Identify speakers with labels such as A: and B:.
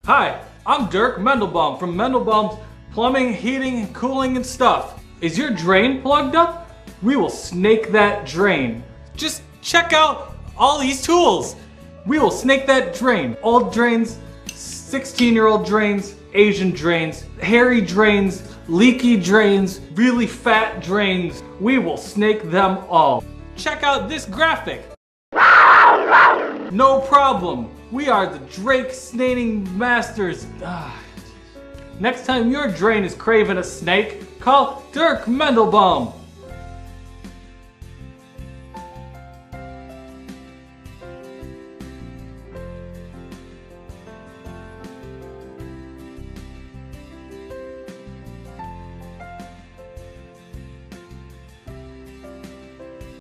A: Hi, I'm Dirk Mendalbaum from Mendalbaum's Plumbing, Heating, and Cooling and Stuff. Is your drain plugged up? We will snake that drain. Just check out all these tools. We will snake that drain. Old drains, 16-year-old drains, Asian drains, hairy drains, leaky drains, really fat drains. We will snake them all. Check out this graphic. No problem. We are the Drake snaking masters. Next time your drain is craving a snake, call Dirk Mendalbaum.